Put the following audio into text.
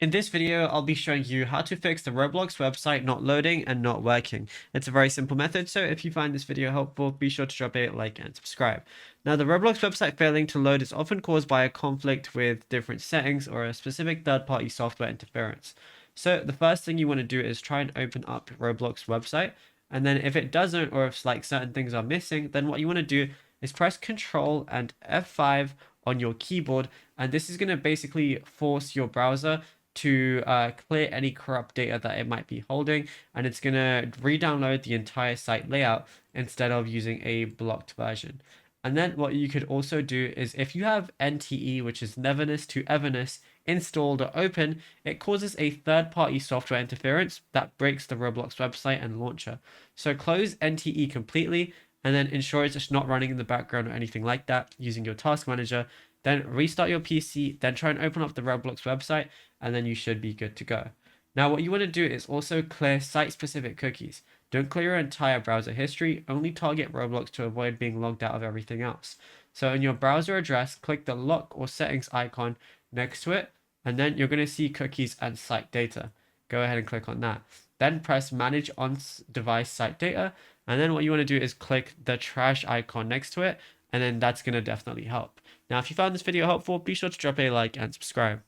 In this video, I'll be showing you how to fix the Roblox website not loading and not working. It's a very simple method, so if you find this video helpful, be sure to drop a like and subscribe. Now, the Roblox website failing to load is often caused by a conflict with different settings or a specific third-party software interference. So the first thing you want to do is try and open up Roblox website, and then if it doesn't, or if like certain things are missing, then what you want to do is press Control and F5 on your keyboard, and this is going to basically force your browser to clear any corrupt data that it might be holding, and it's going to re-download the entire site layout instead of using a blocked version. And then what you could also do is if you have NTE, which is Neverness to Everness, installed or open, it causes a third-party software interference that breaks the Roblox website and launcher. So close NTE completely and then ensure it's just not running in the background or anything like that using your task manager. Then restart your PC, then try and open up the Roblox website, and then you should be good to go. Now, what you want to do is also clear site-specific cookies. Don't clear your entire browser history, only target Roblox to avoid being logged out of everything else. So in your browser address, click the lock or settings icon next to it, and then you're going to see cookies and site data. Go ahead and click on that. Then press manage on device site data, and then what you want to do is click the trash icon next to it, and then that's going to definitely help. Now, if you found this video helpful, be sure to drop a like and subscribe.